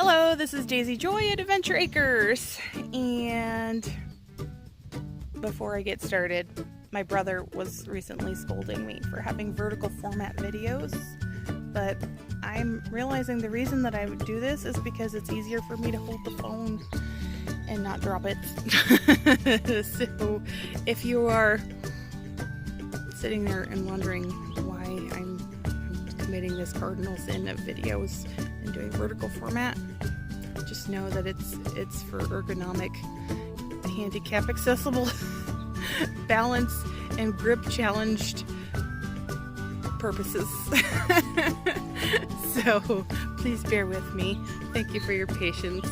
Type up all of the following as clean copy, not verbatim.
Hello, this is Daisy Joy at Adventure Acres, and before I get started, my brother was recently scolding me for having vertical format videos, but I'm realizing the reason that I would do this is because it's easier for me to hold the phone and not drop it. So if you are sitting there and wondering why I'm committing this cardinal sin of videos and doing vertical format, just know that it's for ergonomic, handicap accessible, balance and grip challenged purposes. So please bear with me. Thank you for your patience.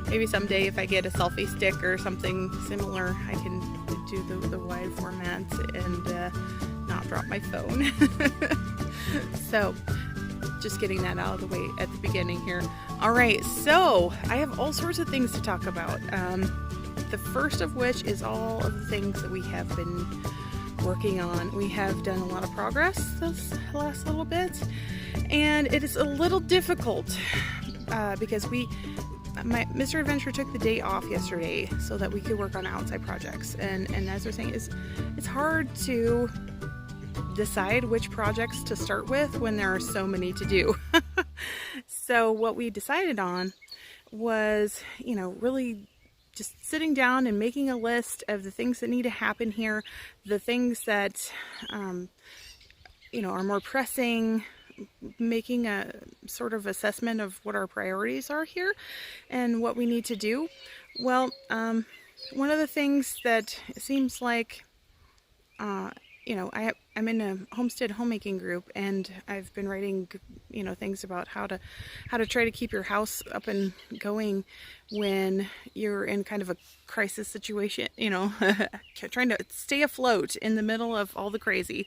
Maybe someday if I get a selfie stick or something similar, I can do the wide format and not drop my phone. So just getting that out of the way at the beginning here. All right, so I have all sorts of things to talk about. The first of which is all of the things that we have been working on. We have done a lot of progress this last little bit, and it is a little difficult because Mr. Adventure took the day off yesterday so that we could work on outside projects. And as we're saying, it's hard to decide which projects to start with when there are so many to do. So what we decided on was, really just sitting down and making a list of the things that need to happen here, the things that, are more pressing, making a sort of assessment of what our priorities are here and what we need to do. Well, one of the things that seems like, I'm in a homestead homemaking group, and I've been writing, things about how to try to keep your house up and going when you're in kind of a crisis situation, trying to stay afloat in the middle of all the crazy.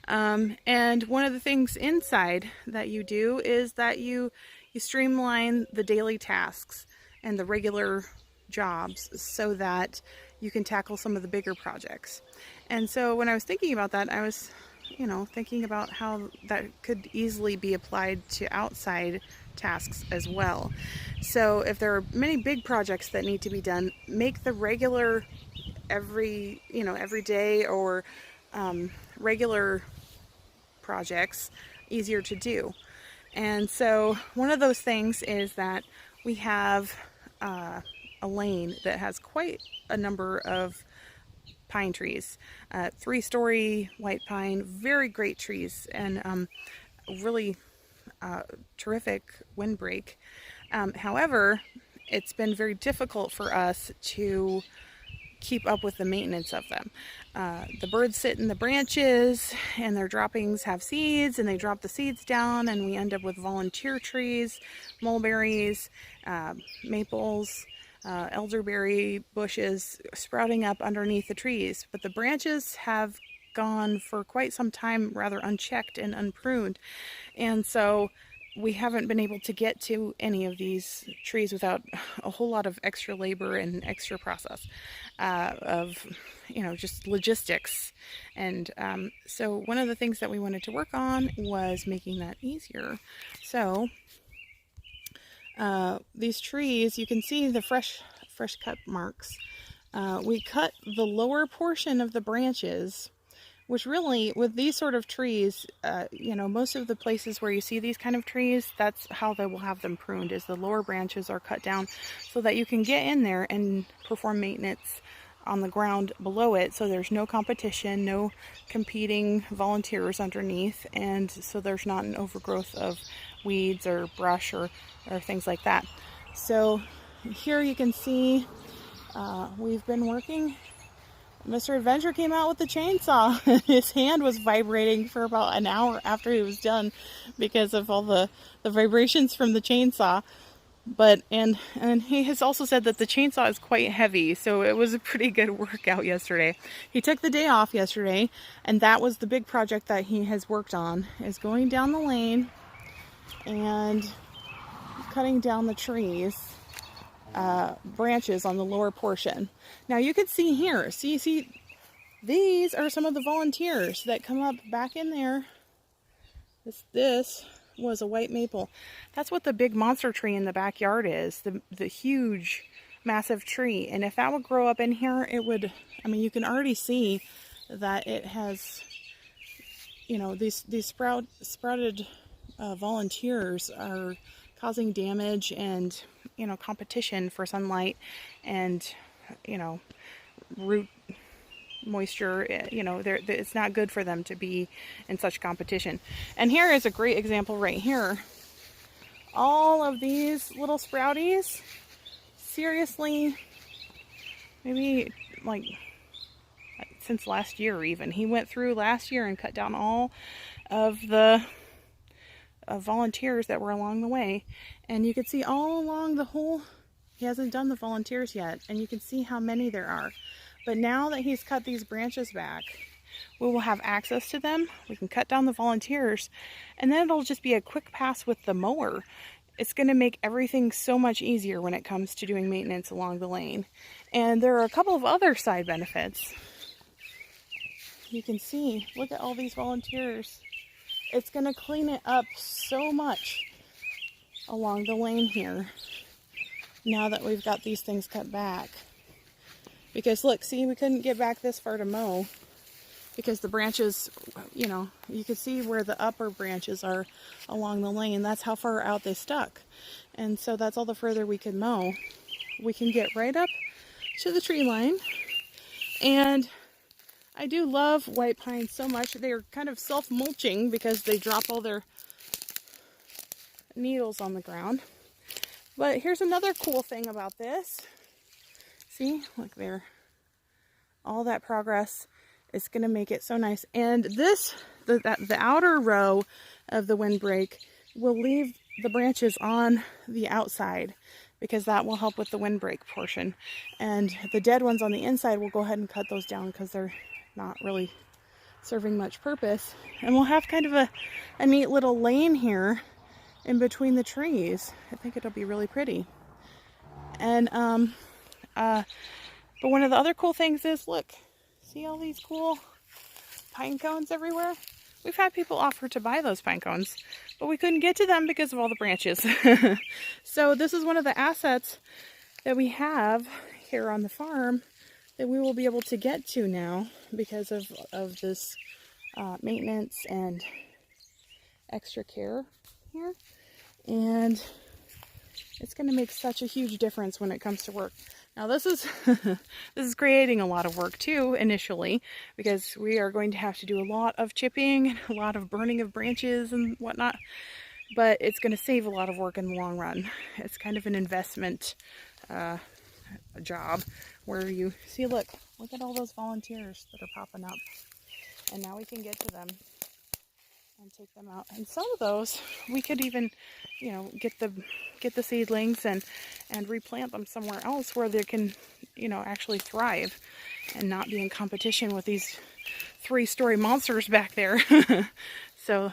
And one of the things inside that you do is that you streamline the daily tasks and the regular jobs so that you can tackle some of the bigger projects. And so when I was thinking about that, I was, thinking about how that could easily be applied to outside tasks as well. So if there are many big projects that need to be done, make the regular every day or regular projects easier to do. And so one of those things is that we have a lane that has quite a number of pine trees, 3-story white pine, very great trees, and really terrific windbreak. However, it's been very difficult for us to keep up with the maintenance of them. The birds sit in the branches and their droppings have seeds, and they drop the seeds down, and we end up with volunteer trees, mulberries, maples, elderberry bushes sprouting up underneath the trees. But the branches have gone for quite some time rather unchecked and unpruned, and so we haven't been able to get to any of these trees without a whole lot of extra labor and extra process of just logistics. And so one of the things that we wanted to work on was making that easier. So these trees, you can see the fresh cut marks. We cut the lower portion of the branches, which really, with these sort of trees, most of the places where you see these kind of trees, that's how they will have them pruned, is the lower branches are cut down so that you can get in there and perform maintenance on the ground below it, so there's no competition, no competing volunteers underneath, and so there's not an overgrowth of weeds or brush or things like that. So here you can see we've been working. Mr. Adventure came out with the chainsaw. His hand was vibrating for about an hour after he was done because of all the vibrations from the chainsaw. But and he has also said that the chainsaw is quite heavy, so it was a pretty good workout yesterday. He took the day off yesterday, and that was the big project that he has worked on, is going down the lane and cutting down the trees, branches on the lower portion. Now you can see here, see, these are some of the volunteers that come up back in there. This was a white maple. That's what the big monster tree in the backyard is, the huge, massive tree. And if that would grow up in here, it would, I mean, you can already see that it has, you know, these sprouted volunteers are causing damage and, you know, competition for sunlight and, you know, root moisture. You know, it's not good for them to be in such competition. And here is a great example right here. All of these little sprouties, seriously, maybe like since last year even. He went through last year and cut down all of the volunteers that were along the way. And you can see all along the whole, he hasn't done the volunteers yet, and you can see how many there are. But now that he's cut these branches back, we will have access to them. We can cut down the volunteers, and then it'll just be a quick pass with the mower. It's going to make everything so much easier when it comes to doing maintenance along the lane. And there are a couple of other side benefits. You can see, look at all these volunteers. It's going to clean it up so much along the lane here now that we've got these things cut back. Because look, see, we couldn't get back this far to mow because the branches, you know, you can see where the upper branches are along the lane. That's how far out they stuck. And so that's all the further we could mow. We can get right up to the tree line. And I do love white pines so much. They're kind of self-mulching because they drop all their needles on the ground. But here's another cool thing about this. See, look there. All that progress is going to make it so nice. And this, the outer row of the windbreak will leave the branches on the outside because that will help with the windbreak portion. And the dead ones on the inside, we'll go ahead and cut those down because they're not really serving much purpose. And we'll have kind of a neat little lane here in between the trees. I think it'll be really pretty. And but one of the other cool things is, look, see all these cool pine cones everywhere? We've had people offer to buy those pine cones, but we couldn't get to them because of all the branches. So this is one of the assets that we have here on the farm that we will be able to get to now because of this maintenance and extra care here. And it's going to make such a huge difference when it comes to work. Now this is this is creating a lot of work too initially, because we are going to have to do a lot of chipping, a lot of burning of branches and whatnot, but it's going to save a lot of work in the long run. It's kind of an investment job where you see, look at all those volunteers that are popping up, and now we can get to them and take them out. And some of those we could even, you know, get the seedlings and replant them somewhere else where they can, you know, actually thrive and not be in competition with these 3-story monsters back there. So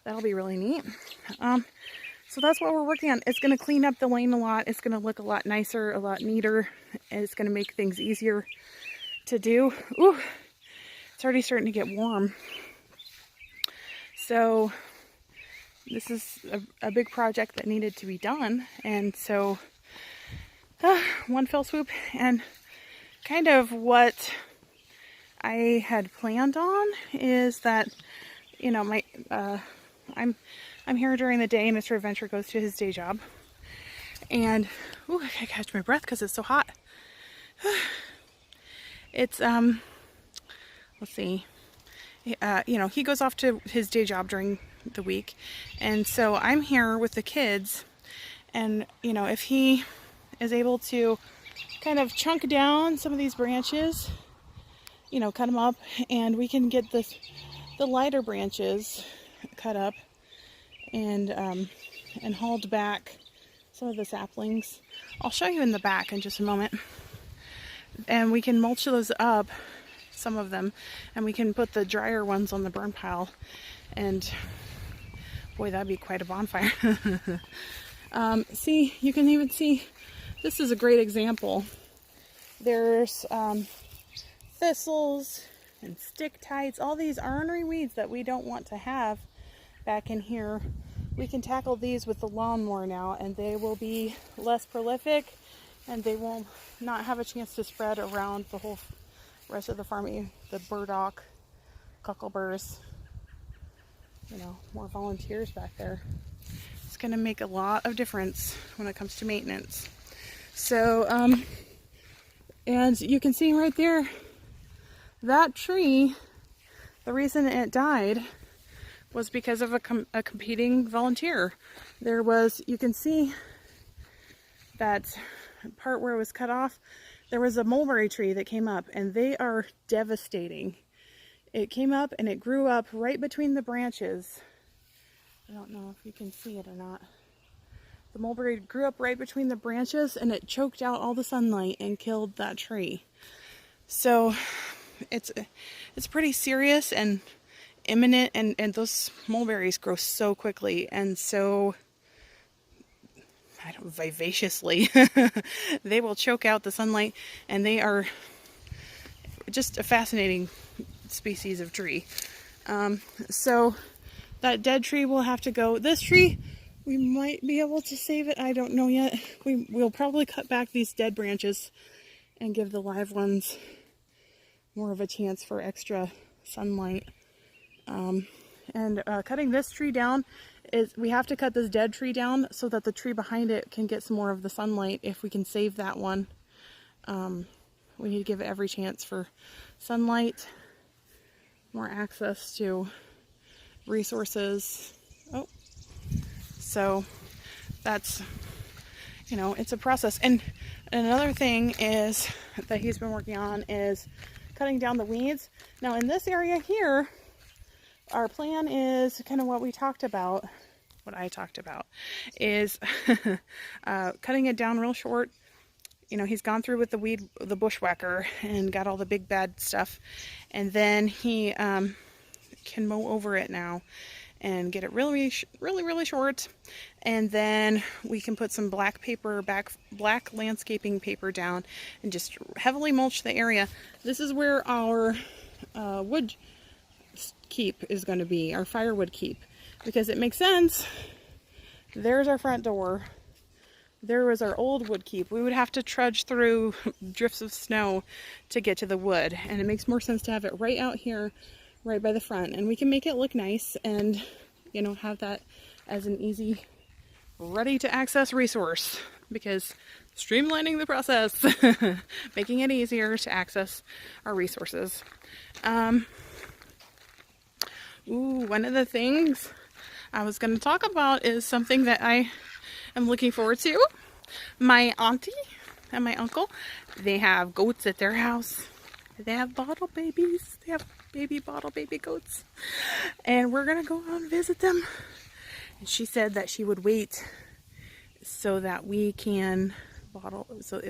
that'll be really neat. So that's what we're working on. It's going to clean up the lane a lot. It's going to look a lot nicer, a lot neater, and it's going to make things easier to do. Ooh, it's already starting to get warm. So this is a big project that needed to be done. And so one fell swoop, and kind of what I had planned on is that, you know, my I'm here during the day. Mr. Adventure goes to his day job, and ooh, I gotta catch my breath because it's so hot. It's let's see. You know, he goes off to his day job during the week, and so I'm here with the kids. And you know, if he is able to kind of chunk down some of these branches, you know, cut them up, and we can get the lighter branches cut up and hauled back, some of the saplings. I'll show you in the back in just a moment. And we can mulch those up, some of them, and we can put the drier ones on the burn pile. And boy, that'd be quite a bonfire. See, you can even see, this is a great example. There's thistles and stick tights, all these ornery weeds that we don't want to have back in here we can tackle these with the lawnmower now, and they will be less prolific, and they will not have a chance to spread around the whole rest of the farm. The burdock, cuckleburs, more volunteers back there. It's going to make a lot of difference when it comes to maintenance. So, and you can see right there, that tree, the reason it died was because of a competing volunteer. You can see that part where it was cut off, there was a mulberry tree that came up, and they are devastating. It came up and it grew up right between the branches. I don't know if you can see it or not. The mulberry grew up right between the branches, and it choked out all the sunlight and killed that tree. So it's pretty serious and imminent, and those mulberries grow so quickly and so vivaciously. They will choke out the sunlight, and they are just a fascinating species of tree. So that dead tree will have to go. This tree, we might be able to save it. I don't know yet. We'll probably cut back these dead branches and give the live ones more of a chance for extra sunlight. Cutting this tree down we have to cut this dead tree down so that the tree behind it can get some more of the sunlight. If we can save that one, we need to give it every chance for sunlight, more access to resources. So that's, it's a process. And another thing is that he's been working on is cutting down the weeds. Now in this area here, our plan is kind of what I talked about, is cutting it down real short. He's gone through with the bushwhacker and got all the big bad stuff, and then he can mow over it now and get it really short, and then we can put some black landscaping paper down and just heavily mulch the area. This is where our wood keep is going to be, our firewood keep, because it makes sense. There's our front door. There was our old wood keep. We would have to trudge through drifts of snow to get to the wood, and it makes more sense to have it right out here, right by the front, and we can make it look nice and have that as an easy, ready to access resource, because streamlining the process, making it easier to access our resources. One of the things I was going to talk about is something that I am looking forward to. My auntie and my uncle, they have goats at their house. They have bottle babies. They have baby goats. And we're going to go out and visit them. And she said that she would wait so that we can bottle. So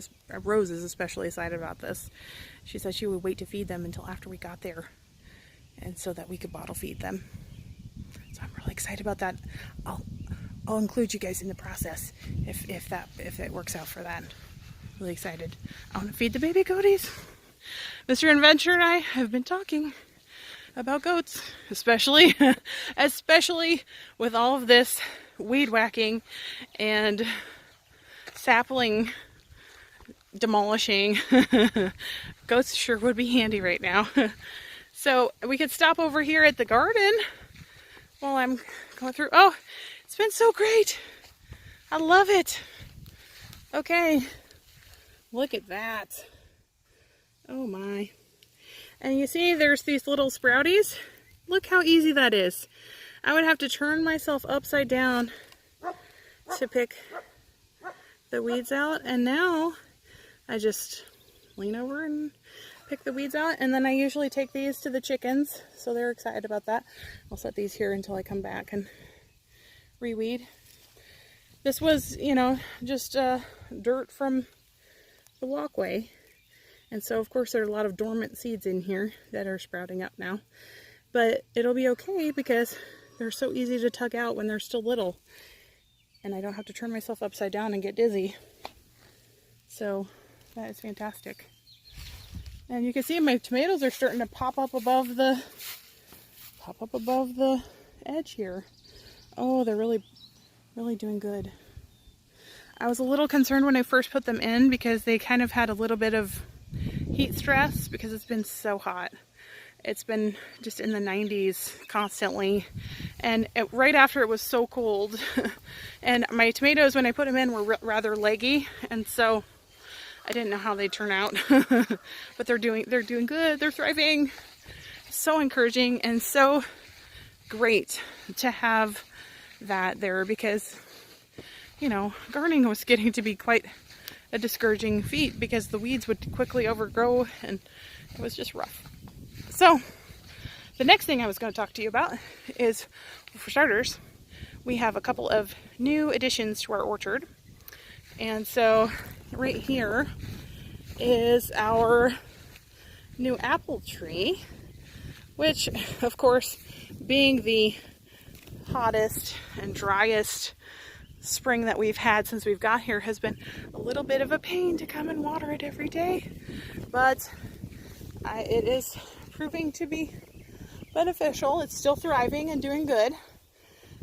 Rose is especially excited about this. She said she would wait to feed them until after we got there, and so that we could bottle feed them. So I'm really excited about that. I'll include you guys in the process if it works out for that. Really excited. I want to feed the baby goaties. Mr. Adventure and I have been talking about goats, especially with all of this weed whacking and sapling demolishing. Goats sure would be handy right now. So we could stop over here at the garden while I'm going through. Oh, it's been so great. I love it. Okay, look at that. Oh my. And you see there's these little sprouties. Look how easy that is. I would have to turn myself upside down to pick the weeds out, and now I just lean over and pick the weeds out, and then I usually take these to the chickens, so they're excited about that. I'll set these here until I come back and reweed. This was, just dirt from the walkway, and so of course there are a lot of dormant seeds in here that are sprouting up now, but it'll be okay because they're so easy to tug out when they're still little, and I don't have to turn myself upside down and get dizzy. So that is fantastic. And you can see my tomatoes are starting to pop up above the edge here. Oh, they're really really doing good. I was a little concerned when I first put them in because they kind of had a little bit of heat stress because it's been so hot. It's been just in the 90s constantly, and right after it was so cold. And my tomatoes, when I put them in, were rather leggy, and so I didn't know how they'd turn out. But they're doing good. They're thriving. So encouraging and so great to have that there, because you know, gardening was getting to be quite a discouraging feat because the weeds would quickly overgrow and it was just rough. So the next thing I was going to talk to you about is, for starters, we have a couple of new additions to our orchard. And so right here is our new apple tree, which of course, being the hottest and driest spring that we've had since we've got here, has been a little bit of a pain to come and water it every day, but it is proving to be beneficial. It's still thriving and doing good.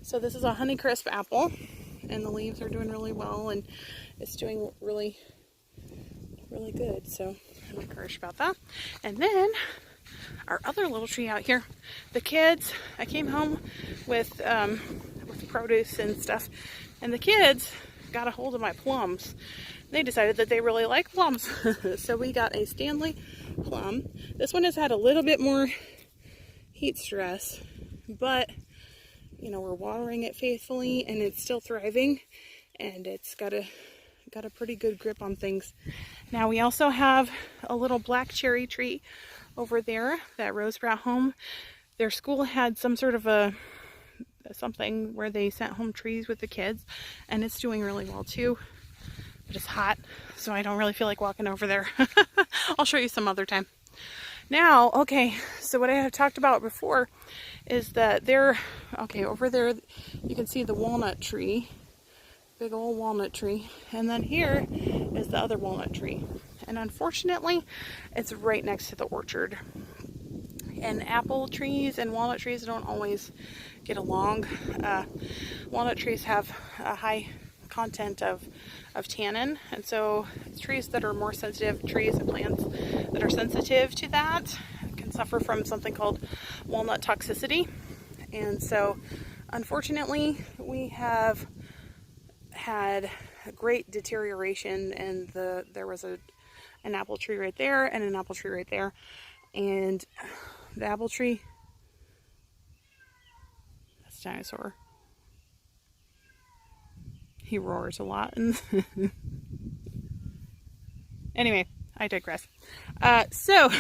So this is a Honeycrisp apple, and the leaves are doing really well, and it's doing really, really good. So I'm encouraged about that. And then our other little tree out here, the kids, I came home with produce and stuff, and the kids got a hold of my plums. They decided that they really like plums. So we got a Stanley plum. This one has had a little bit more heat stress, but you know, we're watering it faithfully and it's still thriving, and it's got a pretty good grip on things. Now we also have a little black cherry tree over there that Rose brought home. Their school had some sort of something where they sent home trees with the kids, and it's doing really well too, but it's hot, so I don't really feel like walking over there. I'll show you some other time. Now, okay, so what I have talked about before is that over there you can see the walnut tree, big old walnut tree, and then here is the other walnut tree, and unfortunately it's right next to the orchard. And apple trees and walnut trees don't always get along. Walnut trees have a high content of tannin, and so trees that are more sensitive, trees and plants that are sensitive to that, can suffer from something called walnut toxicity. And so unfortunately we have had a great deterioration, and there was an apple tree right there and an apple tree right there, and the apple tree, that's Dinosaur. He roars a lot. Anyway, I digress. So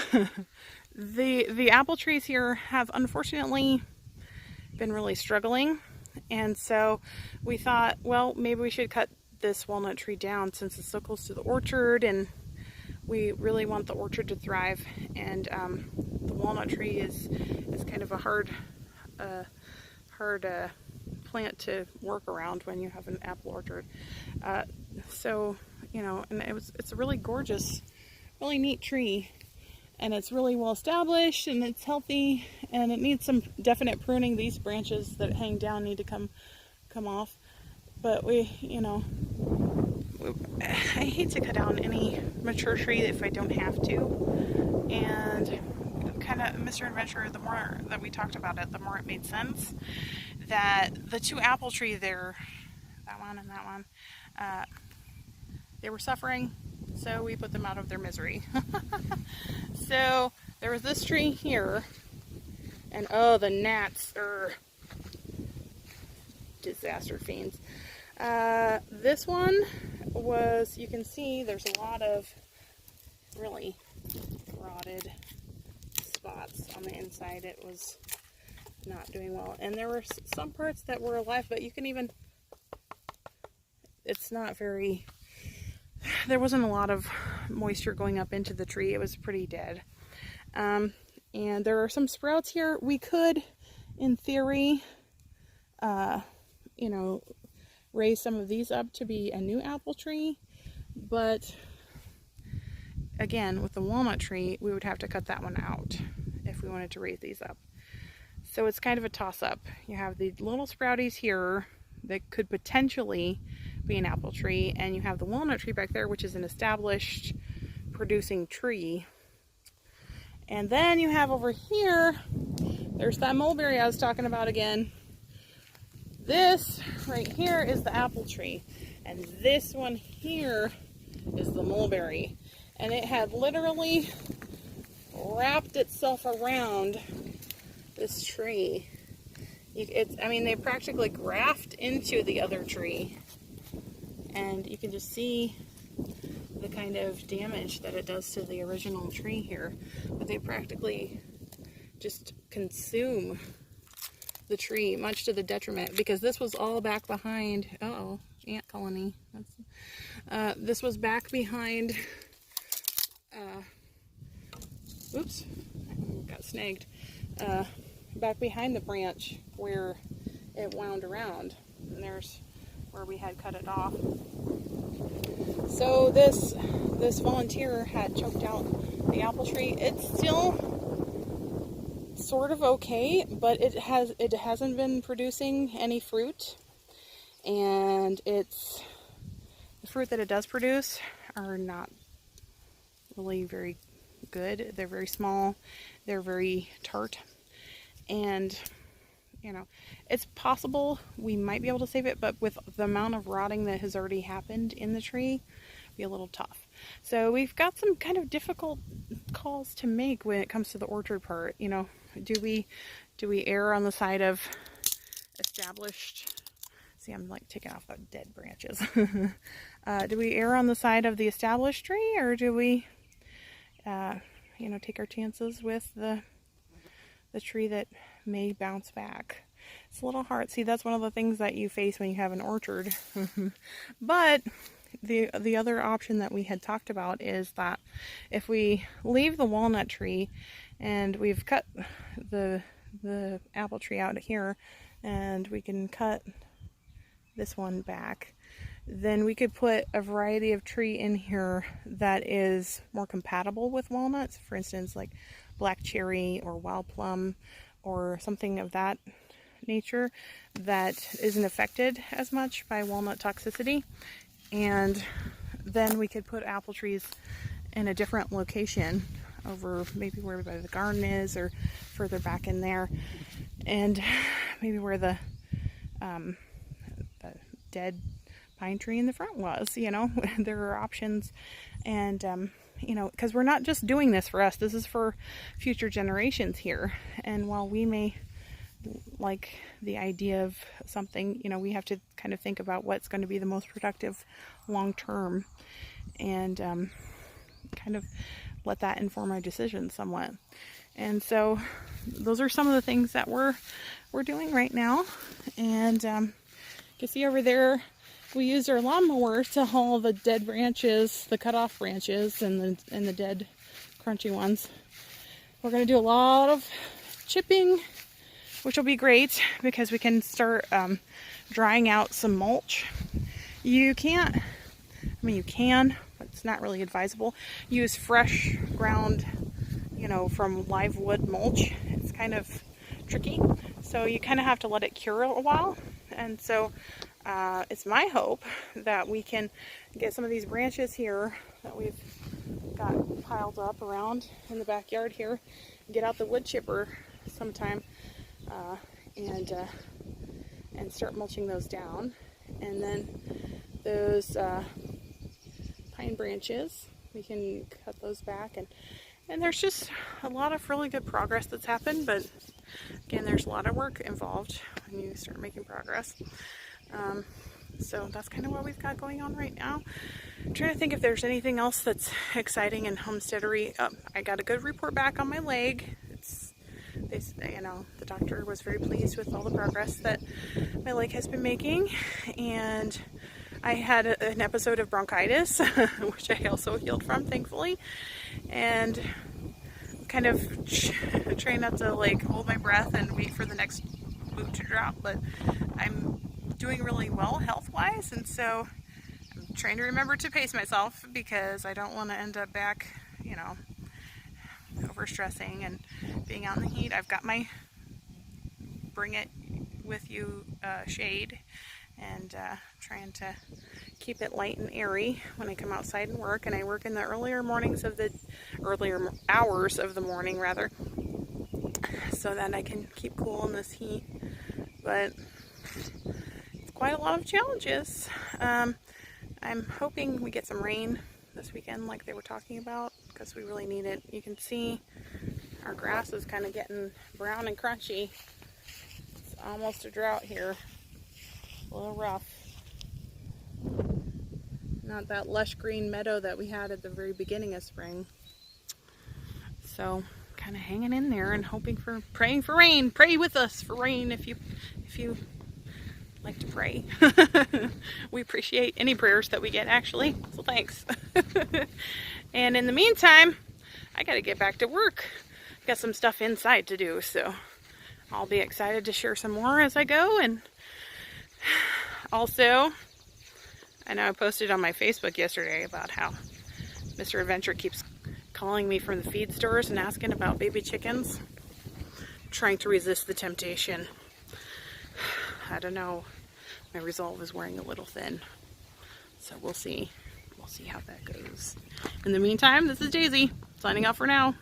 the apple trees here have unfortunately been really struggling, and so we thought, well, maybe we should cut this walnut tree down since it's so close to the orchard, and we really want the orchard to thrive, and the walnut tree is kind of a hard plant to work around when you have an apple orchard. So, you know, and it's a really gorgeous, really neat tree, and it's really well established, and it's healthy, and it needs some definite pruning. These branches that hang down need to come off, but I hate to cut down any mature tree if I don't have to, and kind of Mr. Adventurer, the more that we talked about it, the more it made sense that the two apple trees there, that one and that one, they were suffering, so we put them out of their misery. So there was this tree here, and oh, the gnats are disaster fiends. This one was, you can see there's a lot of really rotted spots on the inside. It was not doing well, and there were some parts that were alive, but you can even, it's not very, there wasn't a lot of moisture going up into the tree. It was pretty dead. And there are some sprouts here. We could, in theory, you know, raise some of these up to be a new apple tree, but again, with the walnut tree, we would have to cut that one out if we wanted to raise these up. So it's kind of a toss-up. You have the little sprouties here that could potentially be an apple tree, and you have the walnut tree back there, which is an established producing tree. And then you have over here, there's that mulberry I was talking about again. This right here is the apple tree, and this one here is the mulberry. And it had literally wrapped itself around this tree. I mean, they practically grafted into the other tree. And you can just see the kind of damage that it does to the original tree here. But they practically just consume the tree, much to the detriment, because this was all back behind. Uh-oh, ant colony. This was back behind. Oops, I got snagged. Back behind the branch where it wound around, and there's where we had cut it off. So this volunteer had choked out the apple tree. It's still sort of okay, but it hasn't been producing any fruit, and the fruit that it does produce are not really very good. They're very small, they're very tart, and you know, it's possible we might be able to save it, but with the amount of rotting that has already happened in the tree, it'd be a little tough. So we've got some kind of difficult calls to make when it comes to the orchard part. You know, do we err on the side of established? See, I'm like taking off the dead branches. Do we err on the side of the established tree, or do we, you know, take our chances with the tree that may bounce back? It's a little hard. See, that's one of the things that you face when you have an orchard. But the other option that we had talked about is that if we leave the walnut tree and we've cut the apple tree out here, and we can cut this one back, then we could put a variety of tree in here that is more compatible with walnuts. For instance, like black cherry or wild plum or something of that nature that isn't affected as much by walnut toxicity. And then we could put apple trees in a different location, over maybe where the garden is, or further back in there, and maybe where the dead pine tree in the front was. You know, there are options. And you know, because we're not just doing this for us, this is for future generations here. And while we may like the idea of something, you know, we have to kind of think about what's going to be the most productive long term, and kind of let that inform our decisions somewhat. And so those are some of the things that we're doing right now. And you can see over there, we used our lawnmower to haul the dead branches, the cut off branches, and the dead crunchy ones. We're going to do a lot of chipping, which will be great because we can start drying out some mulch. You can't, I mean, you can, but it's not really advisable. Use fresh ground, you know, from live wood mulch. It's kind of tricky. So you kind of have to let it cure a while. And so it's my hope that we can get some of these branches here that we've got piled up around in the backyard here, get out the wood chipper sometime, and start mulching those down. And then those pine branches, we can cut those back, and there's just a lot of really good progress that's happened. But again, there's a lot of work involved when you start making progress. So that's kind of what we've got going on right now. I'm trying to think if there's anything else that's exciting in homesteadery. I got a good report back on my leg. You know, the doctor was very pleased with all the progress that my leg has been making, and I had an episode of bronchitis, which I also healed from, thankfully, and kind of trying not to like hold my breath and wait for the next boot to drop, but I'm doing really well health-wise, and so I'm trying to remember to pace myself because I don't want to end up back, you know, overstressing and being out in the heat. I've got my Bring It With You shade, and trying to keep it light and airy when I come outside and work. And I work in the earlier hours of the morning rather, so that I can keep cool in this heat. But it's quite a lot of challenges. I'm hoping we get some rain this weekend like they were talking about, because we really need it. You can see our grass is kind of getting brown and crunchy. It's almost a drought here. A little rough. Not that lush green meadow that we had at the very beginning of spring. So kind of hanging in there and praying for rain. Pray with us for rain if you like to pray. We appreciate any prayers that we get, actually, so thanks. And in the meantime, I gotta get back to work. Got some stuff inside to do, so I'll be excited to share some more as I go. And also, I know I posted on my Facebook yesterday about how Mr. Adventure keeps calling me from the feed stores and asking about baby chickens. I'm trying to resist the temptation. I don't know. My resolve is wearing a little thin. So we'll see. We'll see how that goes. In the meantime, this is Daisy, signing off for now.